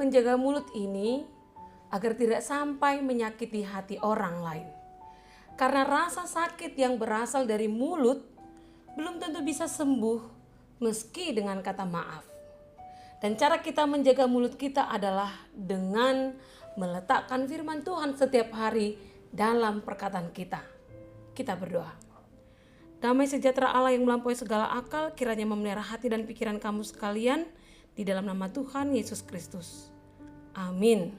menjaga mulut ini agar tidak sampai menyakiti hati orang lain. Karena rasa sakit yang berasal dari mulut belum tentu bisa sembuh meski dengan kata maaf. Dan cara kita menjaga mulut kita adalah dengan meletakkan firman Tuhan setiap hari dalam perkataan kita. Kita berdoa. Damai sejahtera Allah yang melampaui segala akal kiranya memelihara hati dan pikiran kamu sekalian di dalam nama Tuhan Yesus Kristus. Amin.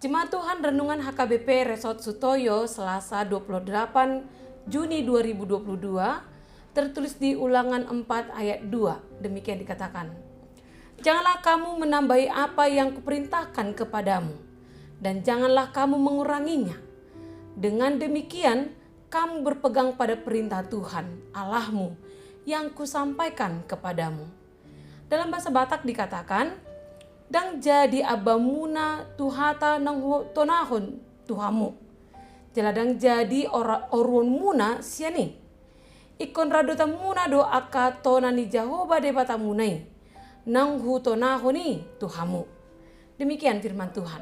Jemaat Tuhan Renungan HKBP Resort Sutoyo Selasa 28 Juni 2022 tertulis di Ulangan 4 ayat 2. Demikian dikatakan. Janganlah kamu menambahi apa yang kuperintahkan kepadamu dan janganlah kamu menguranginya. Dengan demikian kamu berpegang pada perintah Tuhan Allahmu yang kusampaikan kepadamu. Dalam bahasa Batak dikatakan, dang jadi abamuna tuhata nang tonahon tuhamu. Jeladang jadi orun muna siani. Ikon radota muna do aka tonani Jehovah debata munai. Nang hu tonahoni tuhamu. Demikian firman Tuhan.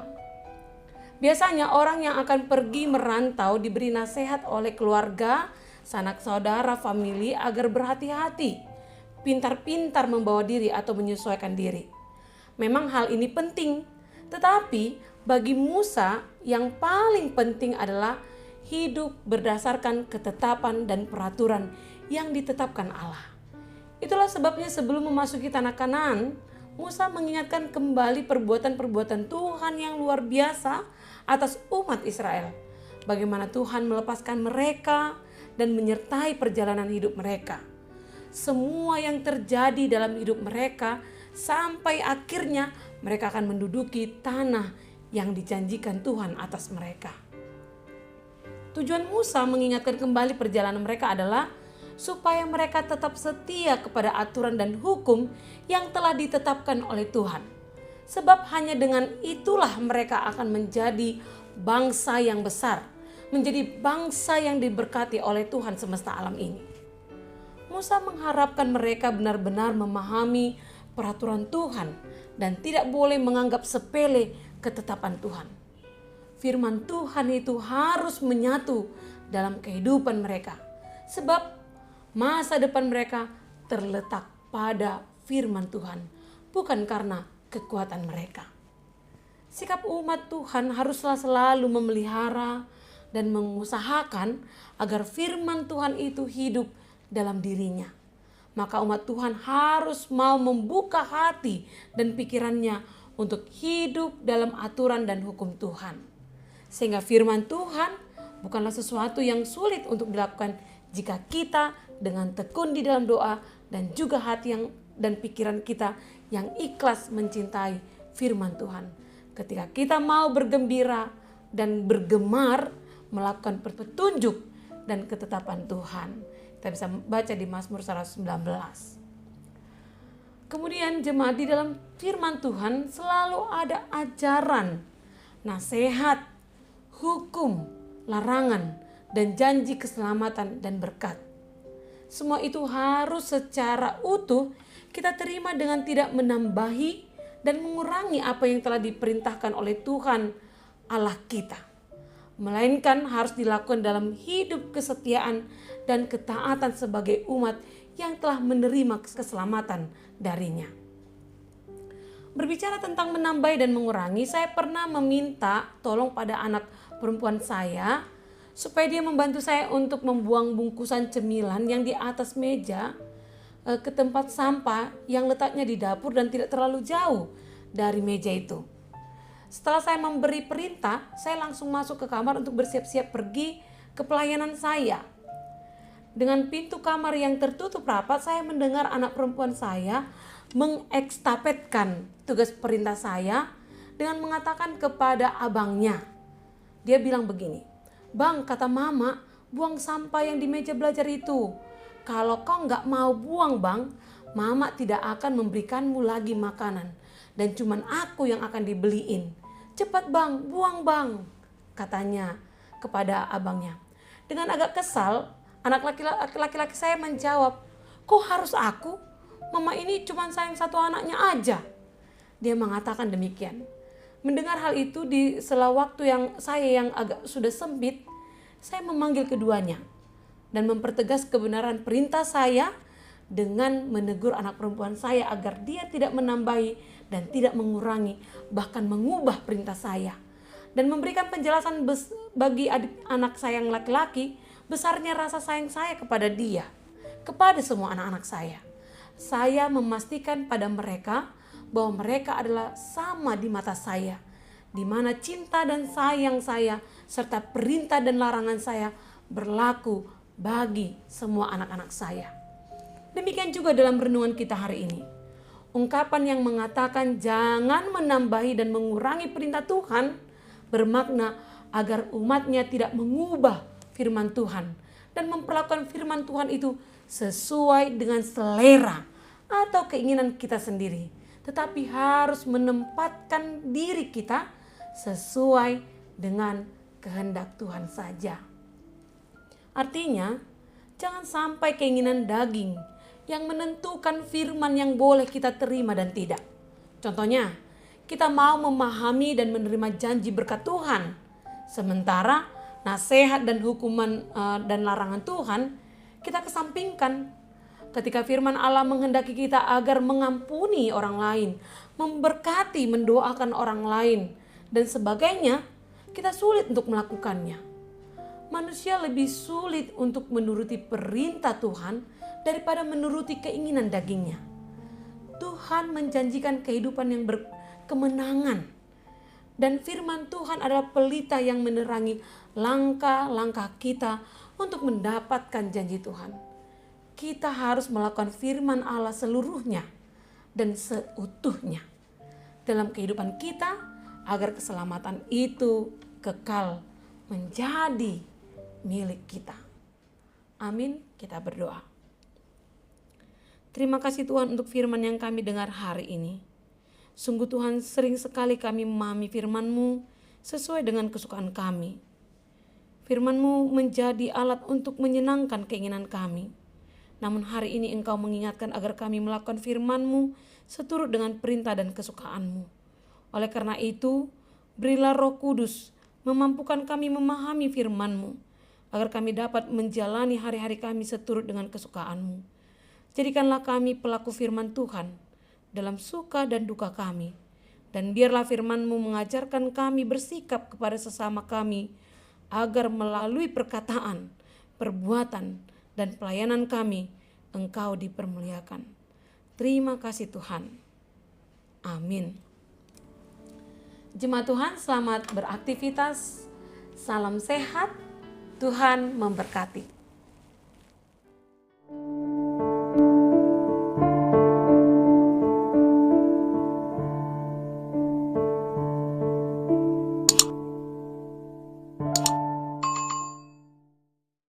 Biasanya orang yang akan pergi merantau diberi nasihat oleh keluarga, sanak saudara, famili agar berhati-hati, pintar-pintar membawa diri atau menyesuaikan diri. Memang hal ini penting, tetapi bagi Musa yang paling penting adalah hidup berdasarkan ketetapan dan peraturan yang ditetapkan Allah. Itulah sebabnya sebelum memasuki tanah Kanaan, Musa mengingatkan kembali perbuatan-perbuatan Tuhan yang luar biasa atas umat Israel. Bagaimana Tuhan melepaskan mereka dan menyertai perjalanan hidup mereka. Semua yang terjadi dalam hidup mereka sampai akhirnya mereka akan menduduki tanah yang dijanjikan Tuhan atas mereka. Tujuan Musa mengingatkan kembali perjalanan mereka adalah supaya mereka tetap setia kepada aturan dan hukum yang telah ditetapkan oleh Tuhan. Sebab hanya dengan itulah mereka akan menjadi bangsa yang besar, menjadi bangsa yang diberkati oleh Tuhan semesta alam ini. Musa mengharapkan mereka benar-benar memahami peraturan Tuhan dan tidak boleh menganggap sepele ketetapan Tuhan. Firman Tuhan itu harus menyatu dalam kehidupan mereka, sebab masa depan mereka terletak pada firman Tuhan, bukan karena kekuatan mereka. Sikap umat Tuhan haruslah selalu memelihara dan mengusahakan agar firman Tuhan itu hidup dalam dirinya. Maka umat Tuhan harus mau membuka hati dan pikirannya untuk hidup dalam aturan dan hukum Tuhan. Sehingga firman Tuhan bukanlah sesuatu yang sulit untuk dilakukan jika kita dengan tekun di dalam doa dan juga hati dan pikiran kita yang ikhlas mencintai firman Tuhan. Ketika kita mau bergembira dan bergemar melakukan petunjuk dan ketetapan Tuhan. Kita bisa baca di Mazmur 119. Kemudian jemaat, di dalam firman Tuhan selalu ada ajaran, nasihat, hukum, larangan, dan janji keselamatan dan berkat. Semua itu harus secara utuh kita terima dengan tidak menambahi dan mengurangi apa yang telah diperintahkan oleh Tuhan Allah kita. Melainkan harus dilakukan dalam hidup kesetiaan dan ketaatan sebagai umat yang telah menerima keselamatan darinya. Berbicara tentang menambahi dan mengurangi, saya pernah meminta tolong pada anak perempuan saya supaya dia membantu saya untuk membuang bungkusan cemilan yang di atas meja ke tempat sampah yang letaknya di dapur dan tidak terlalu jauh dari meja itu. Setelah saya memberi perintah, saya langsung masuk ke kamar untuk bersiap-siap pergi ke pelayanan saya. Dengan pintu kamar yang tertutup rapat, saya mendengar anak perempuan saya mengekstafetkan tugas perintah saya dengan mengatakan kepada abangnya. Dia bilang begini, "Bang, kata mama, buang sampah yang di meja belajar itu. Kalau kau nggak mau buang, bang, mama tidak akan memberikanmu lagi makanan. Dan cuman aku yang akan dibeliin. Cepat bang, buang bang," katanya kepada abangnya. Dengan agak kesal, anak laki-laki saya menjawab, "Kok harus aku? Mama ini cuma sayang satu anaknya aja." Dia mengatakan demikian. Mendengar hal itu di sela waktu yang agak sudah sempit, saya memanggil keduanya dan mempertegas kebenaran perintah saya dengan menegur anak perempuan saya agar dia tidak menambahi dan tidak mengurangi, bahkan mengubah perintah saya. Dan memberikan penjelasan bagi anak saya yang laki-laki, besarnya rasa sayang saya kepada dia, kepada semua anak-anak saya. Saya memastikan pada mereka bahwa mereka adalah sama di mata saya, di mana cinta dan sayang saya serta perintah dan larangan saya berlaku bagi semua anak-anak saya. Demikian juga dalam renungan kita hari ini. Ungkapan yang mengatakan jangan menambahi dan mengurangi perintah Tuhan bermakna agar umatnya tidak mengubah firman Tuhan dan memperlakukan firman Tuhan itu sesuai dengan selera atau keinginan kita sendiri, tetapi harus menempatkan diri kita sesuai dengan kehendak Tuhan saja. Artinya, jangan sampai keinginan daging yang menentukan firman yang boleh kita terima dan tidak. Contohnya, kita mau memahami dan menerima janji berkat Tuhan, sementara nasihat dan hukuman dan larangan Tuhan kita kesampingkan. Ketika firman Allah menghendaki kita agar mengampuni orang lain, memberkati, mendoakan orang lain, dan sebagainya, kita sulit untuk melakukannya. Manusia lebih sulit untuk menuruti perintah Tuhan daripada menuruti keinginan dagingnya. Tuhan menjanjikan kehidupan yang berkemenangan, dan firman Tuhan adalah pelita yang menerangi langkah-langkah kita untuk mendapatkan janji Tuhan. Kita harus melakukan firman Allah seluruhnya dan seutuhnya dalam kehidupan kita agar keselamatan itu kekal menjadi milik kita. Amin. Kita berdoa. Terima kasih Tuhan untuk firman yang kami dengar hari ini. Sungguh Tuhan, sering sekali kami memahami firman-Mu sesuai dengan kesukaan kami. Firman-Mu menjadi alat untuk menyenangkan keinginan kami. Namun hari ini Engkau mengingatkan agar kami melakukan firman-Mu seturut dengan perintah dan kesukaan-Mu. Oleh karena itu, berilah Roh Kudus memampukan kami memahami firman-Mu, agar kami dapat menjalani hari-hari kami seturut dengan kesukaan-Mu. Jadikanlah kami pelaku firman Tuhan dalam suka dan duka kami, dan biarlah firman-Mu mengajarkan kami bersikap kepada sesama kami, agar melalui perkataan, perbuatan, dan pelayanan kami, Engkau dipermuliakan. Terima kasih Tuhan. Amin. Jemaat Tuhan, selamat beraktivitas. Salam sehat. Tuhan memberkati.